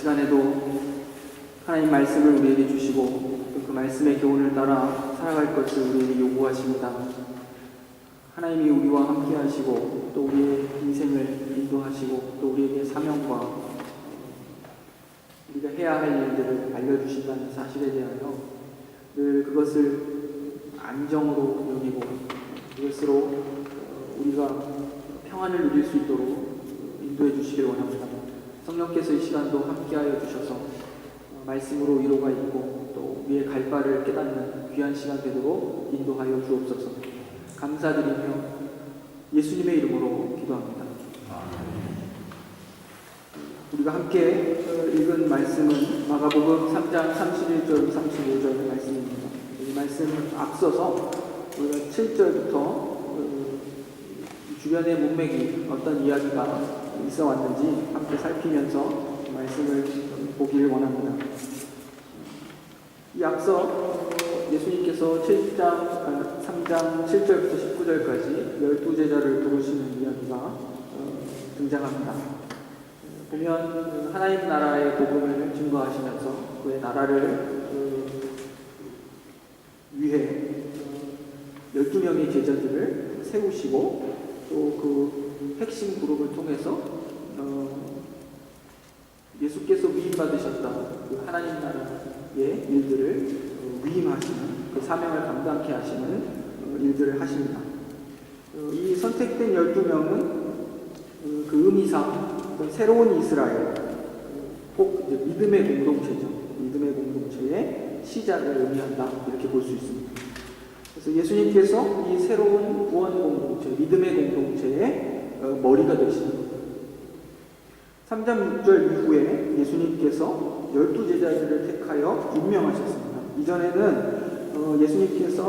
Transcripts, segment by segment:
시간에도 하나님 말씀을 우리에게 주시고 또 그 말씀의 교훈을 따라 살아갈 것을 우리에게 요구하십니다. 하나님이 우리와 함께 하시고 또 우리의 인생을 인도하시고 또 우리에게 사명과 우리가 해야 할 일들을 알려주신다는 사실에 대하여 늘 그것을 안정으로 여기고 그것으로 우리가 평안을 누릴 수 있도록 인도해 주시길 원합니다. 성령께서 이 시간도 함께하여 주셔서 말씀으로 위로가 있고 또 우리의 갈 바를 깨닫는 귀한 시간 되도록 인도하여 주옵소서. 감사드리며 예수님의 이름으로 기도합니다. 우리가 함께 읽은 말씀은 마가복음 3장 31절 35절 말씀입니다. 이 말씀을 앞서서 우리가 7절부터 주변의 문맥이 어떤 이야기가 있어 왔는지 함께 살피면서 말씀을 보기를 원합니다. 이 앞서 예수님께서 3장 7절부터 19절까지 12제자를 부르시는 이야기가 등장합니다. 보면 하나님 나라의 복음을 증거하시면서 그의 나라를 위해 12명의 제자들을 세우시고 또 그 핵심 그룹을 통해서 예수께서 위임받으셨던 그 하나님 나라의 일들을 위임하시는 그 사명을 감당케 하시는 일들을 하십니다. 이 선택된 12명은 그 의미상 새로운 이스라엘, 꼭 이제 믿음의 공동체죠. 믿음의 공동체의 시작을 의미한다 이렇게 볼 수 있습니다. 그래서 예수님께서 이 새로운 구원 공동체, 믿음의 공동체의 머리가 되시는 겁니다. 3장 6절 이후에 예수님께서 12제자들을 택하여 임명하셨습니다. 이전에는 예수님께서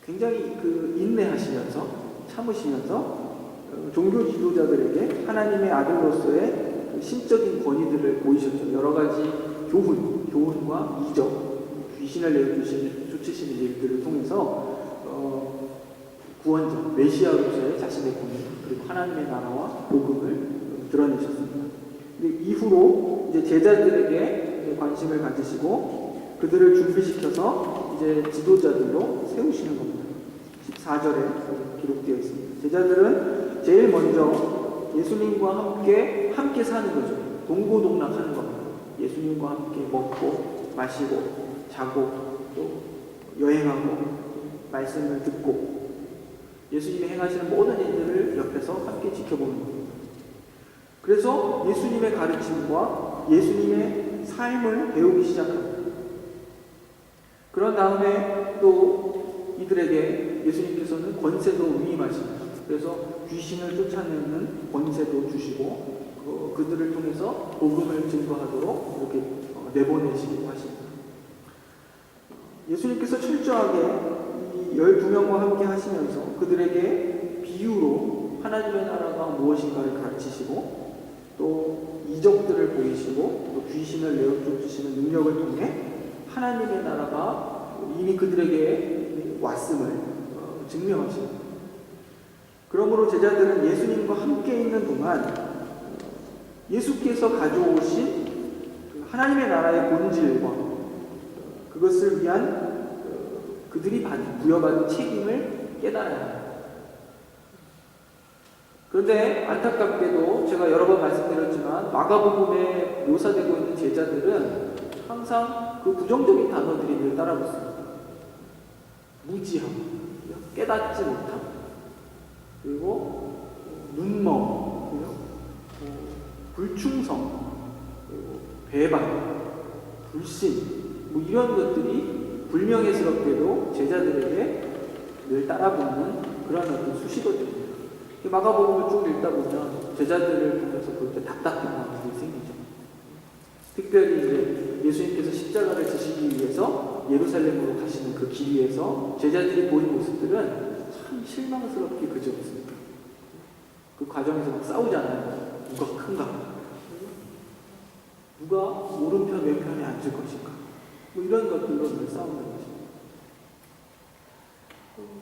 굉장히 인내하시면서 참으시면서 종교 지도자들에게 하나님의 아들로서의 신적인 권위들을 보이셨죠. 여러 가지 교훈과 이적, 귀신을 내쫓으시는 일들을 통해서 구원자, 메시아로서의 자신의 권위, 그리고 하나님의 나라와 복음을 드러내셨습니다. 근데 이후로 이제 제자들에게 관심을 가지시고 그들을 준비시켜서 이제 지도자들로 세우시는 겁니다. 14절에 기록되어 있습니다. 제자들은 제일 먼저 예수님과 함께 사는 거죠. 동고동락하는 겁니다. 예수님과 함께 먹고 마시고 자고 또 여행하고 말씀을 듣고 예수님이 행하시는 모든 일들을 옆에서 함께 지켜보는 겁니다. 그래서 예수님의 가르침과 예수님의 삶을 배우기 시작합니다. 그런 다음에 또 이들에게 예수님께서는 권세도 위임하십니다. 그래서 귀신을 쫓아내는 권세도 주시고 그들을 통해서 복음을 증거하도록 이렇게 내보내시기도 하십니다. 예수님께서 철저하게 이 12명과 함께 하시면서 그들에게 비유로 하나님의 나라가 무엇인가를 가르치시고 또 이적들을 보이시고 또 귀신을 내어쫓으시는 능력을 통해 하나님의 나라가 이미 그들에게 왔음을 증명하십니다. 그러므로 제자들은 예수님과 함께 있는 동안 예수께서 가져오신 하나님의 나라의 본질과 그것을 위한 그들이 부여받은 책임을 깨달아야 합니다. 그런데 안타깝게도 제가 여러 번 말씀드렸지만 마가복음에 묘사되고 있는 제자들은 항상 그 부정적인 단어들이 늘 따라붙습니다. 무지함, 깨닫지 못함, 그리고 눈멍, 불충성, 그리고 배반, 불신, 이런 것들이 불명예스럽게도 제자들에게 늘 따라붙는 그런 어떤 수식어들입니다. 마가복음을 쭉 읽다 보면 제자들을 보면서 볼 때 답답한 마음이 생기죠. 특별히 이제 예수님께서 십자가를 지시기 위해서 예루살렘으로 가시는 그 길 위에서 제자들이 보인 모습들은 참 실망스럽게 그지없습니다. 그 과정에서 막 싸우잖아요. 누가 큰가? 누가 오른편 왼편에 앉을 것인가? 이런 것들로 늘 싸우는 것입니다.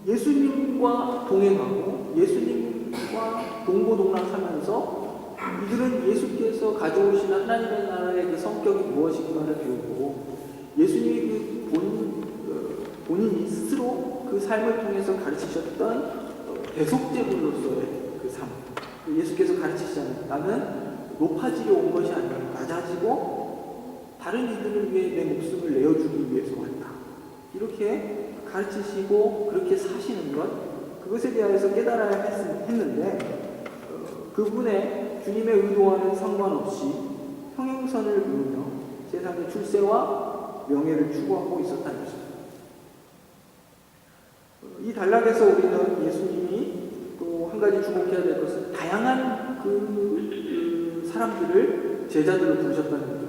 예수님과 동행하고 예수님과 동고동락하면서 이들은 예수께 예수님께서 가져오신 하나님의 나라의 그 성격이 무엇인가를 배우고 예수님이 본인이 스스로 그 삶을 통해서 가르치셨던 대속제물로서의 그 삶. 예수께서 가르치시잖아요. 나는 높아지려 온 것이 아니라 낮아지고 다른 이들을 위해 내 목숨을 내어주기 위해서 왔다. 이렇게 가르치시고 그렇게 사시는 것, 그것에 대해서 깨달아야 했는데 그분의 주님의 의도와는 상관없이 평행선을 그으며 세상의 출세와 명예를 추구하고 있었다는 것입니다. 이 단락에서 우리는 예수님이 또 한 가지 주목해야 될 것은 다양한 그 사람들을 제자들로 부르셨다는 거죠.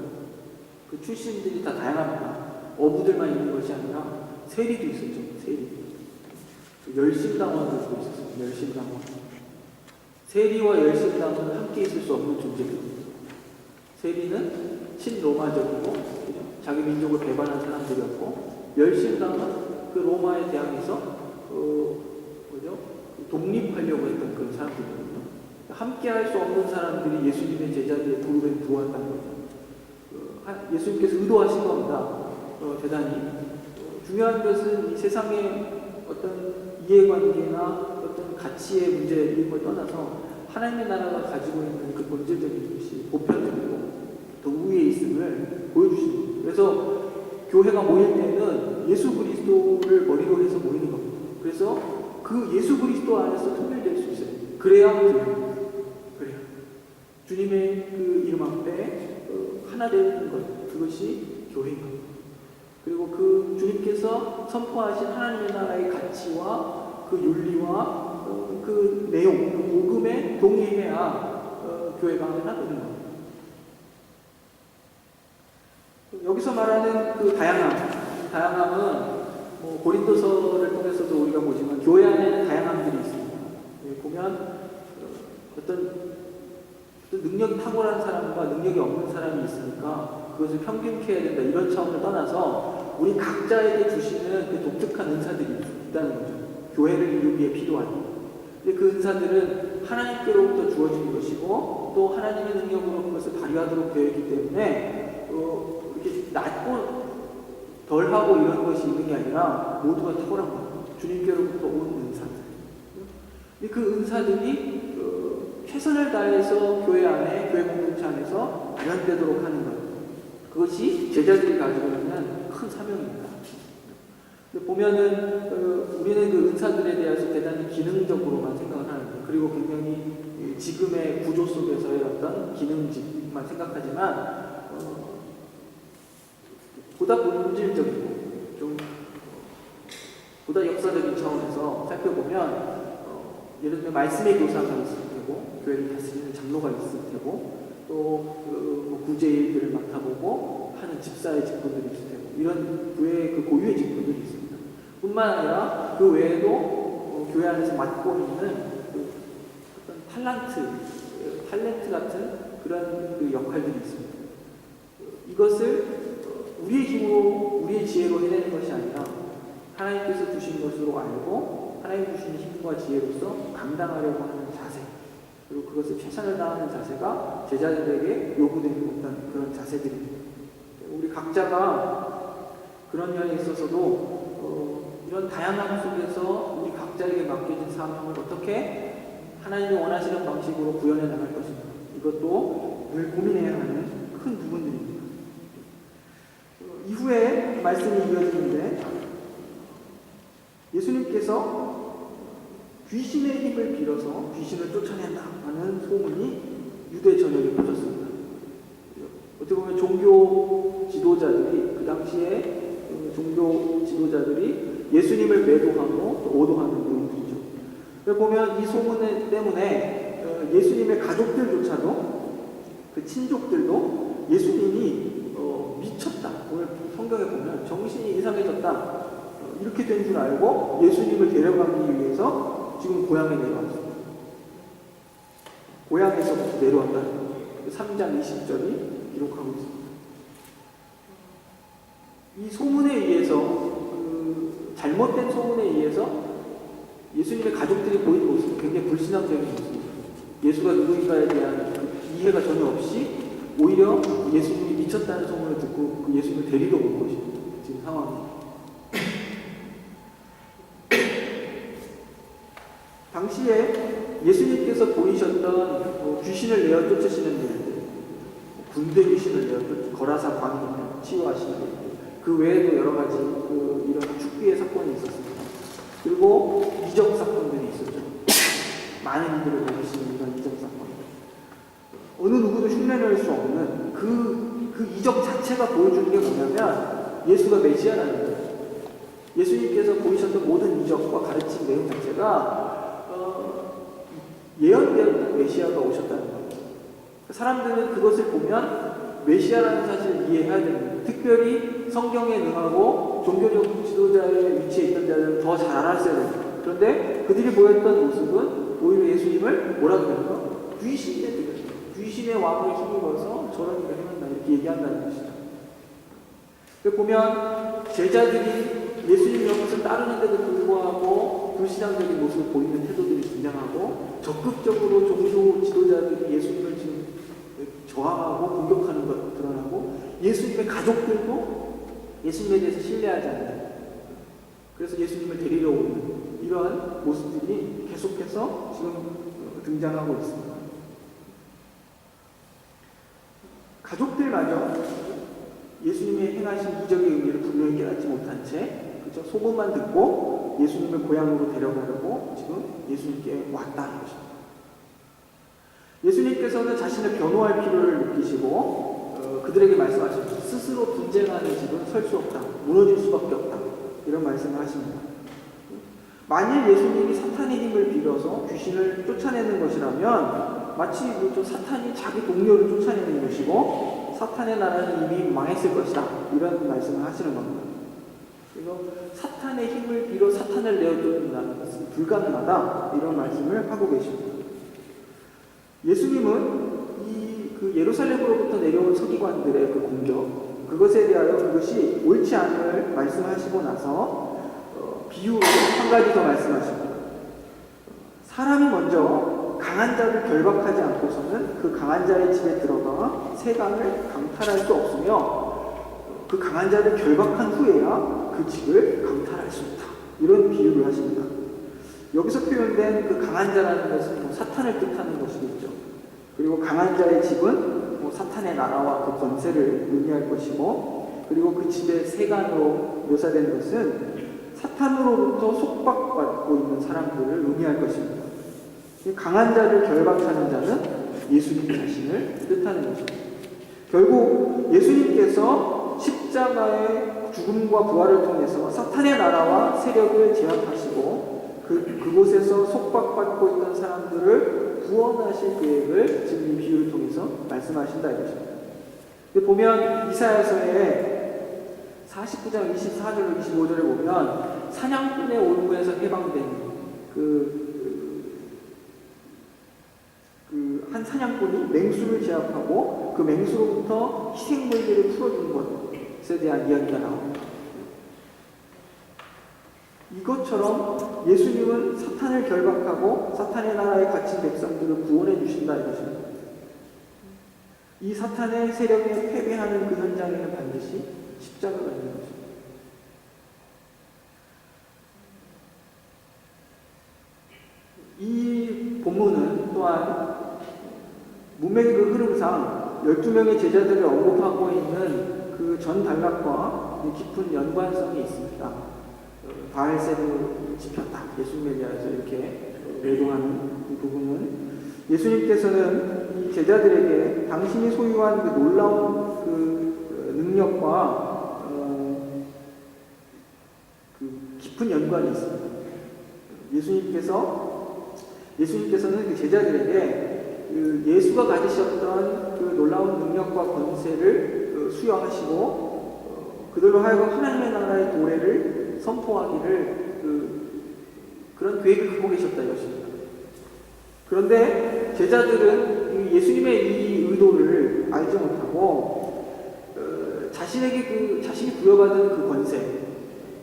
그 출신들이 다 다양합니다. 어부들만 있는 것이 아니라 세리도 있었죠. 세리. 열심당원들도 있었어요. 열심당원. 세리와 열심당원은 함께 있을 수 없는 존재거든요. 세리는 친로마적이고 자기 민족을 배반한 사람들이었고, 열심당은 그 로마에 대항해서 독립하려고 했던 그런 사람들이거든요. 함께 할 수 없는 사람들이 예수님의 제자들의 도움에 들어왔다는 거죠. 예수님께서 의도하신 겁니다. 대단히 중요한 것은 이 세상의 어떤 이해관계나 어떤 가치의 문제 이런 걸 떠나서 하나님의 나라가 가지고 있는 그 본질적인 것이 보편적이고 더 우위에 있음을 보여주시는 거예요. 그래서 교회가 모일 때는 예수 그리스도를 머리로 해서 모이는 겁니다. 그래서 그 예수 그리스도 안에서 통일될 수 있어요. 그래야 그래요. 주님의 그 이름 앞에 하나 되는 것, 그것이 교회인 겁니다. 그리고 그 주님께서 선포하신 하나님의 나라의 가치와 그 윤리와 그 내용, 그 복음에 동의해야 교회가 하나 되는 겁니다. 여기서 말하는 그 다양함은 고린도서를 통해서도 우리가 보지만 교회 안에는 다양함들이 있습니다. 보면 어떤 능력이 탁월한 사람과 능력이 없는 사람이 있으니까 그것을 평균케 해야 된다, 이런 차원을 떠나서 우리 각자에게 주시는 그 독특한 은사들이 있다는 거죠. 교회를 이루기에 필요한. 근데 그 은사들은 하나님께로부터 주어진 것이고 또 하나님의 능력으로 그것을 발휘하도록 되어 있기 때문에 이렇게 낮고 덜하고 이런 것이 있는 게 아니라 모두가 탁월한 거예요. 주님께로부터 온 은사들. 그 은사들이 최선을 다해서 교회 안에, 교회 공동체 안에서 발현되도록 하는 것. 그것이 제자들이 가지고 있는 큰 사명입니다. 보면은 우리는 그 은사들에 대해서 대단히 기능적으로만 생각을 하는 거예요. 그리고 굉장히 지금의 구조 속에서의 어떤 기능직만 생각하지만 보다 본질적이고 좀 보다 역사적인 차원에서 살펴보면 예를 들면 말씀의 교사가 있을 테고 교회를 다스리는 장로가 있을 테고 또 구제일들을 맡아보고 하는 집사의 직분들이 있을 테고 이런 교회의 그 고유의 직분들이 있습니다. 뿐만 아니라 그 외에도 교회 안에서 맡고 있는 그 어떤 탤런트 같은 그런 그 역할들이 있습니다. 이것을 우리의 힘으로, 우리의 지혜로 해내는 것이 아니라 하나님께서 주신 것으로 알고 하나님 주신 힘과 지혜로서 감당하려고 하는 자세, 그리고 그것을 최선을 다하는 자세가 제자들에게 요구되는 어떤 그런 자세들입니다. 우리 각자가 그런 면에 있어서도 이런 다양함 속에서 우리 각자에게 맡겨진 사명을 어떻게 하나님이 원하시는 방식으로 구현해 나갈 것인가, 이것도 늘 고민해야 하는 큰 부분들입니다. 이후에 말씀이 이어지는데 예수님께서 귀신의 힘을 빌어서 귀신을 쫓아낸다 하는 소문이 유대 전역에 퍼졌습니다. 어떻게 보면 종교 지도자들이, 그 당시에 종교 지도자들이 예수님을 매도하고 또 오도하는 내용들이죠. 보면 이 소문 때문에 예수님의 가족들조차도, 그 친족들도 예수님이 미쳤다, 오늘 성경에 보면 정신이 이상해졌다, 이렇게 된 줄 알고 예수님을 데려가기 위해서 지금 고향에 내려왔습니다. 고향에서부터 내려왔다는 3장 20절이 기록하고 있습니다. 이 소문에 의해서, 잘못된 소문에 의해서 예수님의 가족들이 보이는 모습은 굉장히 불신앙적인 모습입니다. 예수가 누구인가에 대한 이해가 전혀 없이 오히려 예수님이 미쳤다는 소문을 듣고 그 예수님을 데리러 온 것입니다. 지금 상황이. 당시에 예수님께서 보이셨던 귀신을 내어 쫓으시는 일들, 군대 귀신을 내어 거라사 광야 치유하시는 일들, 그 외에도 여러 가지 이런 축비의 사건이 있었습니다. 그리고 이적 사건들이 있었죠. 많은 이들을 보시는 이런 이적 사건. 어느 누구도 흉내낼 수 없는 그 이적 자체가 보여주는 게 뭐냐면 예수가 메시아라는 거예요. 예수님께서 보이셨던 모든 이적과 가르친 내용 자체가 예언되었던 메시아가 오셨다는 거예요. 사람들은 그것을 보면 메시아라는 사실을 이해해야 됩니다. 특별히 성경에 능하고 종교적 지도자의 위치에 있던 자들은 더 잘 알았어야 됩니다. 그런데 그들이 보였던 모습은 오히려 예수님을 뭐라 그럴까? 귀신의 왕을 힘입어서 저런 일을 행한다 이렇게 얘기한다는 것이죠. 보면 제자들이 예수님 옆에서 따르는데도 불구하고 불신앙적인 모습을 보이는 태도들이 등장하고 적극적으로 종교 지도자들이 예수님을 지금 저항하고 공격하는 것 드러나고 예수님의 가족들도 예수님에 대해서 신뢰하지 않는, 그래서 예수님을 데리러 오는 이러한 모습들이 계속해서 지금 등장하고 있습니다. 가족들마저 예수님의 행하신 이적의 의미를 분명히 깨닫지 못한 채 그렇죠? 소문만 듣고 예수님을 고향으로 데려가려고 지금 예수님께 왔다는 것입니다. 예수님께서는 자신을 변호할 필요를 느끼시고 그들에게 말씀하십니다. 스스로 분쟁하는 집은 설 수 없다. 무너질 수밖에 없다. 이런 말씀을 하십니다. 만일 예수님이 사탄의 힘을 빌어서 귀신을 쫓아내는 것이라면 마치 사탄이 자기 동료를 쫓아내는 것이고 사탄의 나라는 이미 망했을 것이다. 이런 말씀을 하시는 겁니다. 그래서 사탄의 힘을 빌어 사탄을 내어쫓는다는 것은 불가능하다. 이런 말씀을 하고 계십니다. 예수님은 그 예루살렘으로부터 내려온 서기관들의 그 공격, 그것에 대하여 그것이 옳지 않음을 말씀하시고 나서 비유로 한 가지 더 말씀하십니다. 사람이 먼저 강한 자를 결박하지 않고서는 그 강한 자의 집에 들어가 세간을 강탈할 수 없으며 그 강한 자를 결박한 후에야 그 집을 강탈할 수 있다. 이런 비유를 하십니다. 여기서 표현된 그 강한 자라는 것은 사탄을 뜻하는 것이겠죠. 그리고 강한 자의 집은 사탄의 나라와 그 권세를 의미할 것이고, 그리고 그 집의 세간으로 묘사된 것은 사탄으로부터 속박받고 있는 사람들을 의미할 것입니다. 강한 자를 결박하는 자는 예수님 자신을 뜻하는 것입니다. 결국 예수님께서 십자가의 죽음과 부활을 통해서 사탄의 나라와 세력을 제압하시고 그곳에서 속박받고 있던 사람들을 구원하실 계획을 지금 이 비유를 통해서 말씀하신다 이것입니다. 보면 이사야서의 49장 24절로 25절에 보면 사냥꾼의 올무에서 해방된 한 사냥꾼이 맹수를 제압하고 그 맹수로부터 희생물들을 풀어준 것에 대한 이야기가 나옵니다. 이것처럼 예수님은 사탄을 결박하고 사탄의 나라에 갇힌 백성들을 구원해 주신다 이것입니다. 이 사탄의 세력에 패배하는 그 현장에는 반드시 십자가가 있는 것입니다. 이 본문은 또한 문맥의 그 흐름상 12명의 제자들을 언급하고 있는 그 전 단락과 깊은 연관성이 있습니다. 바알세를 지켰다. 예수님에 대해서 이렇게 외동하는 이 부분은 예수님께서는 이 제자들에게 당신이 소유한 그 놀라운 그 능력과 그 깊은 연관이 있습니다. 예수님께서는 그 제자들에게 그 예수가 가지셨던 그 놀라운 능력과 권세를 수여하시고 그들로 하여금 하나님의 나라의 도래를 선포하기를 그런 계획을 갖고 계셨다 이것입니다. 그런데 제자들은 예수님의 이 의도를 알지 못하고 자신이 부여받은 그 권세,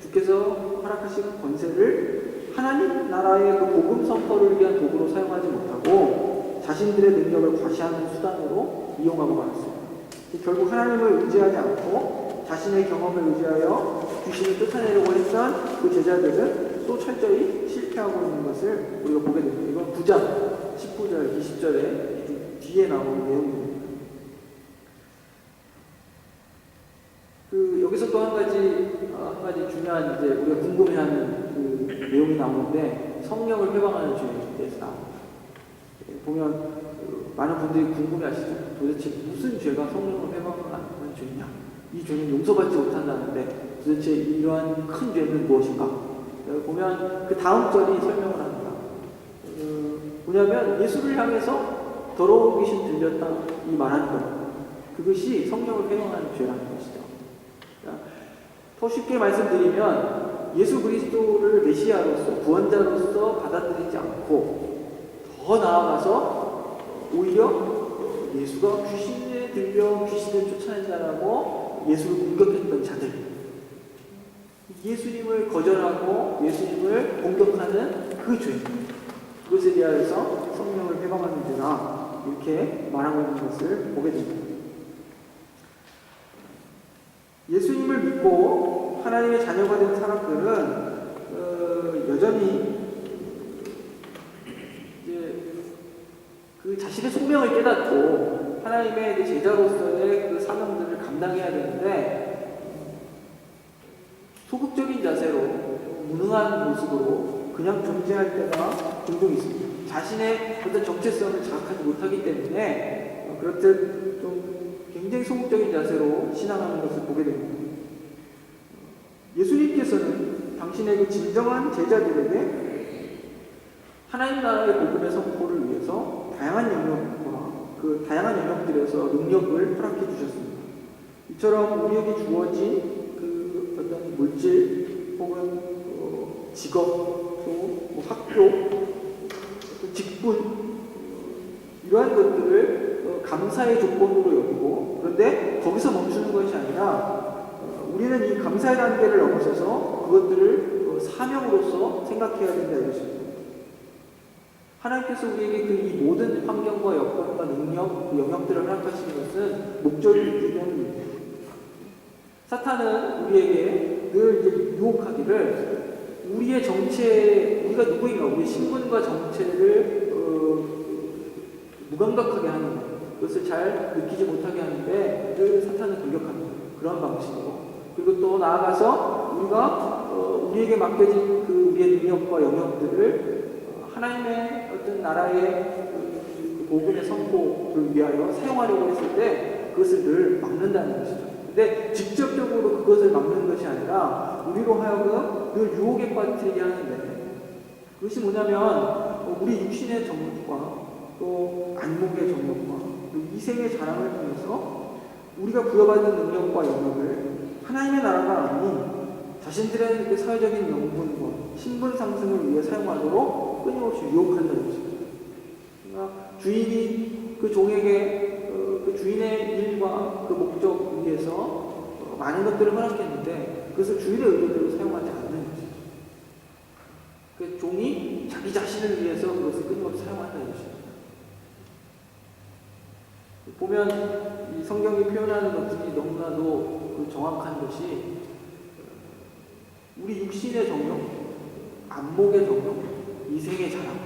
주께서 허락하신 권세를 하나님 나라의 그 복음 선포를 위한 도구로 사용하지 못하고 자신들의 능력을 과시하는 수단으로 이용하고 말았습니다. 결국 하나님을 의지하지 않고 자신의 경험을 의지하여 귀신을 쫓아내려고 했던 그 제자들은 또 철저히 실패하고 있는 것을 우리가 보게 됩니다. 이건 9장 19절, 20절에 뒤에 나오는 내용입니다. 여기서 또 한 가지 중요한 이제 우리가 궁금해하는 그 내용이 나오는데 성령을 회방하는 죄에 대해서 나옵니다. 보면 많은 분들이 궁금해하시죠. 도대체 무슨 죄가 성령을 회방하는 죄냐? 이 죄는 용서받지 못한다는데 도대체 이러한 큰 죄는 무엇인가? 보면 그 다음 절이 설명을 합니다. 뭐냐면 예수를 향해서 더러운 귀신 들렸다 이 말하는 것, 그것이 성령을 회방하는 죄라는 것이죠. 더 쉽게 말씀드리면 예수 그리스도를 메시아로서 구원자로서 받아들이지 않고 더 나아가서 오히려 예수가 귀신에 들려 귀신을 쫓아낸다라고 예수를 공격했던 자들, 예수님을 거절하고 예수님을 공격하는 그 죄, 그것에 대하여서 성령을 회방하는 죄다 이렇게 말하고 있는 것을 보게 됩니다. 예수님을 믿고 하나님의 자녀가 된 사람들은 여전히 이제 그 자신의 소명을 깨닫고 하나님의 제자로서의 그 사명들을 감당해야 되는데 소극적인 자세로 무능한 모습으로 그냥 존재할 때가 종종 있습니다. 자신의 어떤 정체성을 자각하지 못하기 때문에 그렇듯 좀 굉장히 소극적인 자세로 신앙하는 것을 보게 됩니다. 예수님께서는 당신의 그 진정한 제자들에게 하나님 나라의 복음의 선포를 위해서 다양한 영역과 그 다양한 영역들에서 능력을 허락해 주셨습니다. 이처럼 우리에게 주어진 그 어떤 물질 혹은 직업, 또 학교, 직분 이러한 것들을 감사의 조건으로 여기고, 그런데 거기서 멈추는 것이 아니라 우리는 이 감사의 단계를 넘어서서 그것들을 사명으로서 생각해야 된다 이것입니다. 하나님께서 우리에게 그 이 모든 환경과 여건과 능력, 그 영역들을 허락하시는 것은 목적이 있기 때문입니다. 사탄은 우리에게 늘 이제 유혹하기를 우리의 정체, 우리가 누구인가, 우리의 신분과 정체를 무감각하게 하는 것, 그것을 잘 느끼지 못하게 하는데 늘 사탄은 공격합니다. 그런 방식으로. 그리고 또 나아가서 우리가 우리에게 맡겨진 그 우리의 능력과 영역들을 하나님의 어떤 나라의 그 복음의 선포를 위하여 사용하려고 했을 때 그것을 늘 막는다는 것이죠. 근데 직접적으로 그것을 막는 것이 아니라 우리로 하여금 늘 유혹에 빠뜨리게 하는데, 그것이 뭐냐면 우리 육신의 정욕과 또 안목의 정욕과 또 이생의 자랑을 통해서 우리가 부여받은 능력과 영역을 하나님의 나라가 아닌 자신들의 그 사회적인 명분과 신분 상승을 위해 사용하도록 끊임없이 유혹한다는 것입니다. 그러니까 주인이 그 종에게 그 주인의 일과 그 목적 위해서 많은 것들을 허락했는데 그것을 주인의 의도대로 사용하지 않는 것이죠. 그 종이 자기 자신을 위해서 그것을 끊임없이 사용한다는 것입니다. 보면 이 성경이 표현하는 것들이 너무나도 그 정확한 것이 우리 육신의 정욕, 안목의 정욕, 이생의 자랑,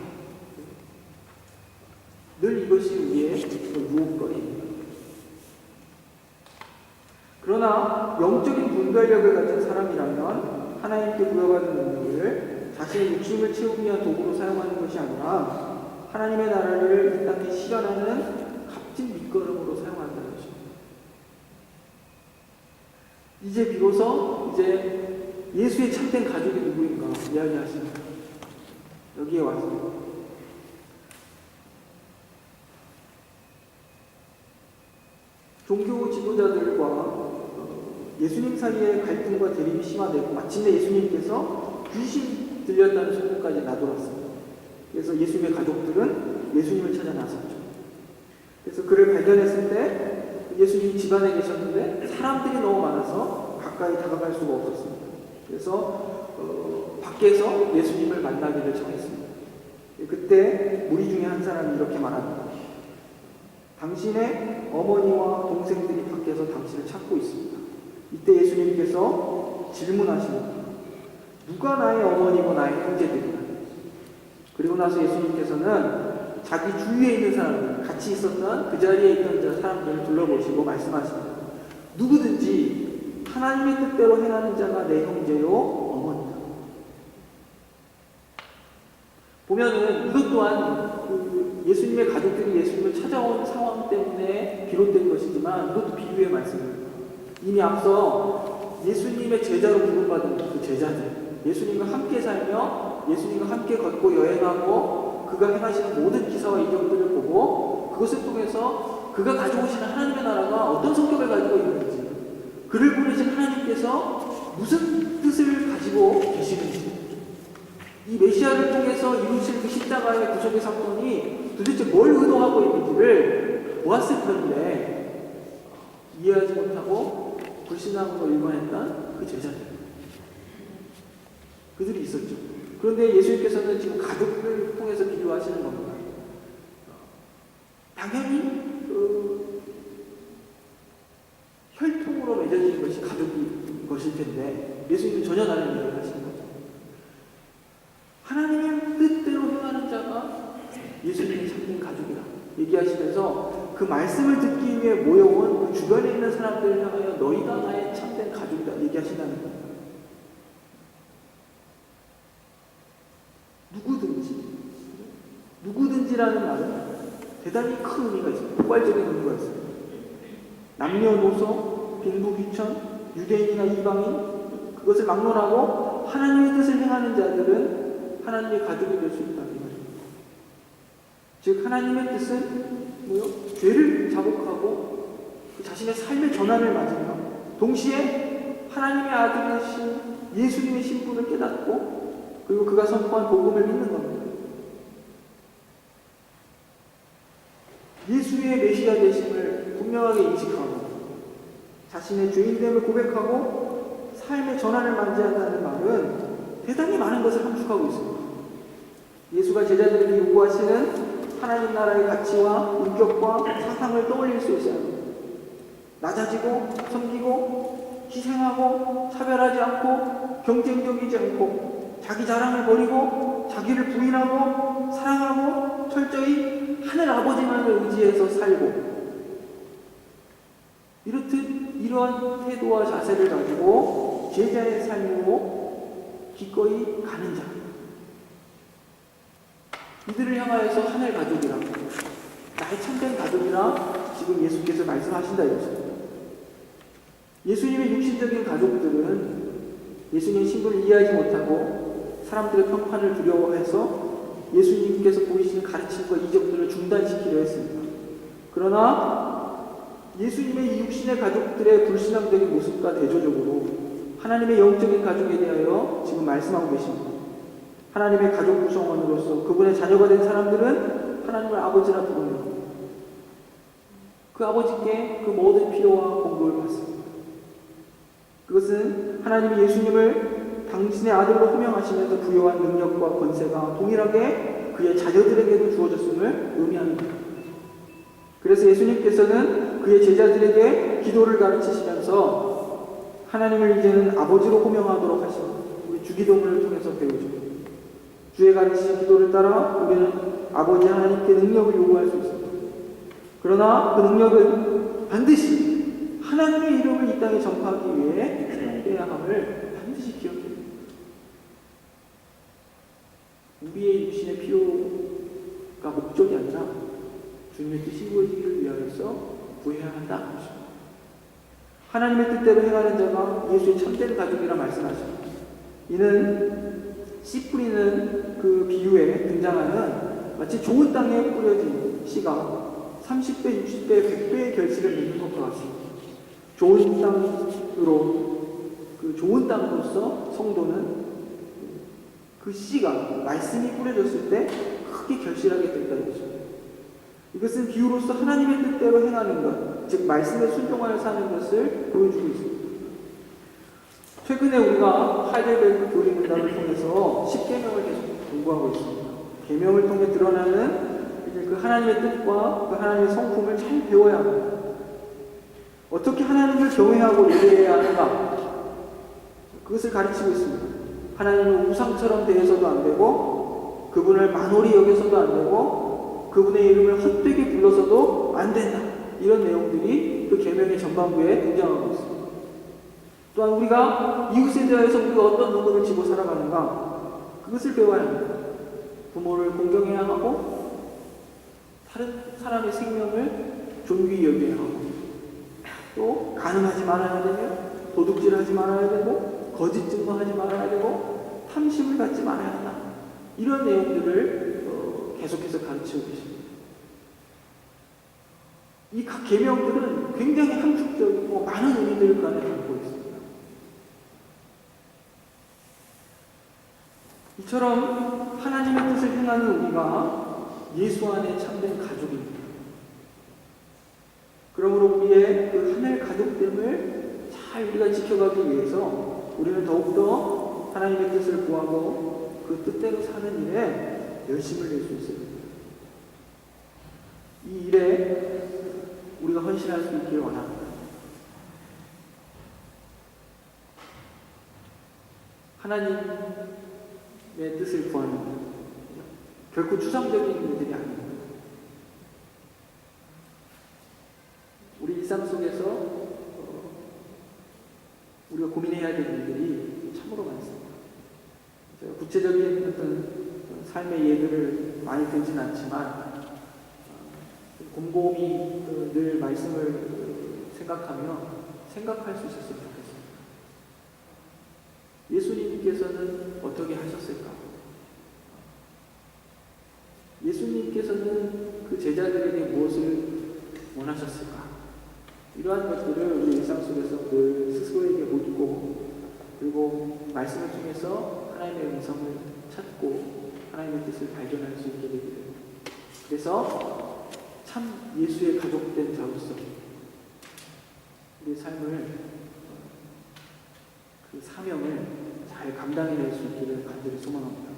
늘 이것이 우리의 유혹거리입니다. 그러나 영적인 분별력을 가진 사람이라면 하나님께 부여받은 능력을 자신의 육신을 채우기 위한 도구로 사용하는 것이 아니라 하나님의 나라를 이 땅에 실현하는 값진 밑거름으로 사용한다는 것입니다. 이제 비로소 예수의 참된 가족이 누구인가 이야기하십니다. 여기에 와서 종교 지도자들과 예수님 사이의 갈등과 대립이 심화되고 마침내 예수님께서 귀신 들렸다는 소문까지 나돌았습니다. 그래서 예수님의 가족들은 예수님을 찾아 나섰죠. 그래서 그를 발견했을 때 예수님 집안에 계셨는데 사람들이 너무 많아서 가까이 다가갈 수가 없었습니다. 그래서 밖에서 예수님을 만나기를 청했습니다. 그때 무리 중에 한 사람이 이렇게 말합니다. 당신의 어머니와 동생들이 밖에 이때 예수님께서 질문하십니다. 누가 나의 어머니고 나의 형제들이냐? 그리고 나서 예수님께서는 자기 주위에 있는 사람들, 같이 있었던 그 자리에 있던 사람들을 둘러보시고 말씀하십니다. 누구든지 하나님의 뜻대로 행하는 자가 내 형제요 어머니다. 보면은 이것 또한 예수님의 가족들이 예수님을 찾아온 상황 때문에 비롯된 것이지만 이것도 비유의 말씀입니다. 이미 앞서 예수님의 제자로 부름받은 그 제자들, 예수님과 함께 살며 예수님과 함께 걷고 여행하고 그가 행하시는 모든 기사와 이적들을 보고 그것을 통해서 그가 가져오시는 하나님의 나라가 어떤 성격을 가지고 있는지, 그를 보내신 하나님께서 무슨 뜻을 가지고 계시는지, 이 메시아를 통해서 이루실 그 십자가의 구속의 사건이 도대체 뭘 의도하고 있는지를 보았을 텐데 이해하지 못하고 불신앙으로 일관했던 그 제자들, 그들이 있었죠. 그런데 예수님께서는 지금 가족을 통해서 비유하시는 겁니다. 당연히 혈통으로 맺어진 것이 가족인 것일 텐데 예수님은 전혀 다른 얘기를 하시는 거죠. 하나님의 뜻대로 행하는 자가 예수님의 참된 가족이라 얘기하시면서 그 말씀을 듣기 위해 모여온 그 주변에 있는 사람들을 향하여 너희가 나의 참된 가족이다 얘기하신다는 겁니다. 누구든지라는 말은 대단히 큰 의미가 있습니다. 포괄적인 의미가 있습니다. 남녀노소, 빈부귀천, 유대인이나 이방인, 그것을 막론하고 하나님의 뜻을 행하는 자들은 하나님의 가족이 될 수 있다는 말입니다. 즉 하나님의 뜻은 죄를 자복하고 그 자신의 삶의 전환을 맞으며 동시에 하나님의 아들이신 예수님의 신분을 깨닫고 그리고 그가 선포한 복음을 믿는 겁니다. 예수의 메시아 되심을 분명하게 인식하고 자신의 죄인됨을 고백하고 삶의 전환을 맞이한다는 말은 대단히 많은 것을 함축하고 있습니다. 예수가 제자들에게 요구하시는 하나님 나라의 가치와 인격과 사상을 떠올릴 수 있어야 합니다. 낮아지고 섬기고 희생하고 차별하지 않고 경쟁적이지 않고 자기 자랑을 버리고 자기를 부인하고 사랑하고 철저히 하늘 아버지만을 의지해서 살고, 이렇듯 이러한 태도와 자세를 가지고 제자의 삶으로 기꺼이 가는 자, 이들을 향하여서 하늘 가족이라, 나의 참된 가족이라 지금 예수께서 말씀하신다 이것입니다. 예수님의 육신적인 가족들은 예수님의 신분을 이해하지 못하고 사람들의 평판을 두려워해서 예수님께서 보이시는 가르침과 이적들을 중단시키려 했습니다. 그러나 예수님의 이 육신의 가족들의 불신앙적인 모습과 대조적으로 하나님의 영적인 가족에 대하여 지금 말씀하고 계십니다. 하나님의 가족 구성원으로서 그분의 자녀가 된 사람들은 하나님을 아버지라 부르며 그 아버지께 그 모든 필요와 공급을 받습니다. 그것은 하나님이 예수님을 당신의 아들로 호명하시면서 부여한 능력과 권세가 동일하게 그의 자녀들에게도 주어졌음을 의미합니다. 그래서 예수님께서는 그의 제자들에게 기도를 가르치시면서 하나님을 이제는 아버지로 호명하도록 하십니다. 우리 주기도문을 통해서 배우죠. 주의 가르치신 기도를 따라 우리는 아버지 하나님께 능력을 요구할 수 있습니다. 그러나 그 능력은 반드시 하나님의 이름을 이 땅에 전파하기 위해 사용돼야 함을 반드시 기억해야 합니다. 우리의 육신의 필요가 목적이 아니라 주님의 뜻이 이루어지기를 위하여서 구해야 한다. 하나님의 뜻대로 행하는 자가 예수의 참된 가족이라 말씀하십니다. 이는 씨 뿌리는 그 비유에 등장하는 마치 좋은 땅에 뿌려진 씨가 30배, 60배, 100배의 결실을 맺는 것과 같습니다. 좋은 땅으로서 성도는 그 씨가 말씀이 뿌려졌을 때 크게 결실하게 된다는 것입니다. 이것은 비유로서 하나님의 뜻대로 행하는 것, 즉 말씀에 순종하여 사는 것을 보여주고 있습니다. 최근에 우리가 하이델베르크 교리문답을 통해서 10계명을 계속 공부하고 있습니다. 계명을 통해 드러나는 그 하나님의 뜻과 그 하나님의 성품을 잘 배워야 합니다. 어떻게 하나님을 경외하고 예배해야 하는가? 그것을 가르치고 있습니다. 하나님은 우상처럼 대해서도 안 되고 그분을 만홀히 여겨서도 안 되고 그분의 이름을 헛되게 불러서도 안 된다. 이런 내용들이 그 계명의 전반부에 등장하고 있습니다. 또한 우리가 이웃에 대해서 우리가 어떤 눈물을 지고 살아가는가 그것을 배워야 합니다. 부모를 공경해야 하고 다른 사람의 생명을 존귀히 여겨야 하고 또 간음하지 말아야 되며 도둑질하지 말아야 되고 거짓 증거하지 말아야 되고 탐심을 갖지 말아야 한다. 이런 내용들을 계속해서 가르치고 계십니다. 이 각 계명들은 굉장히 함축적이고 많은 의미들을 그 안에 담고 있습니다. 이처럼 하나님의 뜻을 행하는 우리가 예수 안에 참된 가족입니다. 그러므로 우리의 그 하늘 가족됨을 잘 우리가 지켜가기 위해서 우리는 더욱더 하나님의 뜻을 구하고 그 뜻대로 사는 일에 열심을 낼 수 있습니다. 이 일에 우리가 헌신할 수 있기를 원합니다. 하나님의 뜻을 구하는 것, 결코 추상적인 일들이 아닙니다. 우리 일상 속에서 우리가 고민해야 될 일들이 참으로 많습니다. 구체적인 어떤 삶의 예들을 많이 들지는 않지만 곰곰이 늘 말씀을 생각하며 생각할 수 있었으면 좋겠습니다. 예수님께서는 어떻게 하셨을까? 예수님께서는 그 제자들에게 무엇을 원하셨을까? 이러한 것들을 우리 일상 속에서 늘 스스로에게 묻고 그리고 말씀을 통해서 하나님의 음성을 찾고 하나님의 뜻을 발견할 수 있게 되기를. 그래서 참 예수의 가족된 자로서 우리의 삶을 그 사명을 잘 감당해낼 수 있기를 간절히 소망합니다.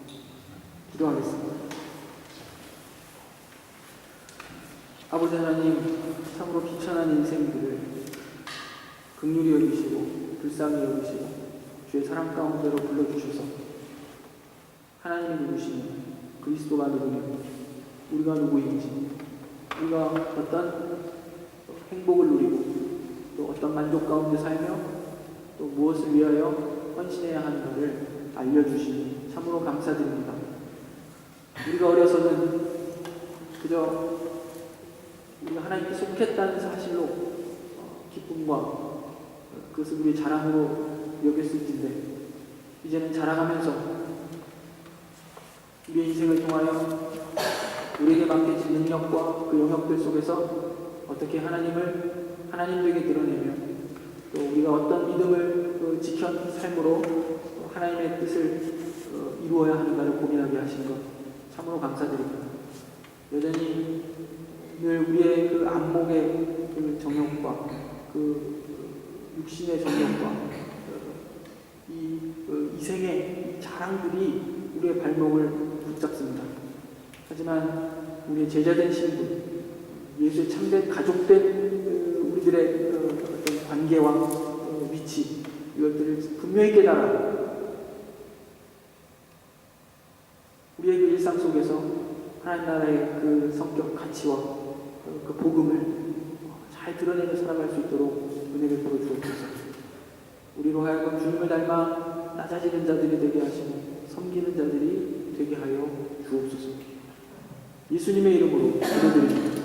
기도하겠습니다. 아버지 하나님, 참으로 귀천한 인생들을 긍휼히 여기시고 불쌍히 여기시고 주의 사랑 가운데로 불러주셔서 하나님이 누구시며 그리스도가 누구며 우리가 누구인지 우리가 어떤 행복을 누리고 또 어떤 만족 가운데 살며 또 무엇을 위하여 헌신해야 하는가를 알려주시니 참으로 감사드립니다. 우리가 어려서는 그저 우리가 하나님께 속했다는 사실로 기쁨과 그것을 우리의 자랑으로 여겼을진데 이제는 자랑하면서 우리의 인생을 통하여 우리에게 맡겨진 능력과 그 영역들 속에서 어떻게 하나님을 하나님에게 드러내며 또 우리가 어떤 믿음을 지킨 삶으로 하나님의 뜻을 이루어야 하는가를 고민하게 하신 것 참으로 감사드립니다. 여전히 늘 우리의 그 안목의 그 정욕과 그 육신의 정욕과 이 이생의 자랑들이 우리의 발목을 붙잡습니다. 하지만 우리의 제자된 신분, 예수의 참된 가족된 우리들의 어떤 관계와 위치 이것들을 분명히 깨달아 우리의 그 일상 속에서 하나님 나라의 그 성격 가치와 그 복음을 잘 드러내며 살아갈 수 있도록 은혜를 부어 주옵소서. 우리로 하여금 주님을 닮아 낮아지는 자들이 되게 하시고 섬기는 자들이 되게 하여 주옵소서. 예수님의 이름으로 기도드립니다.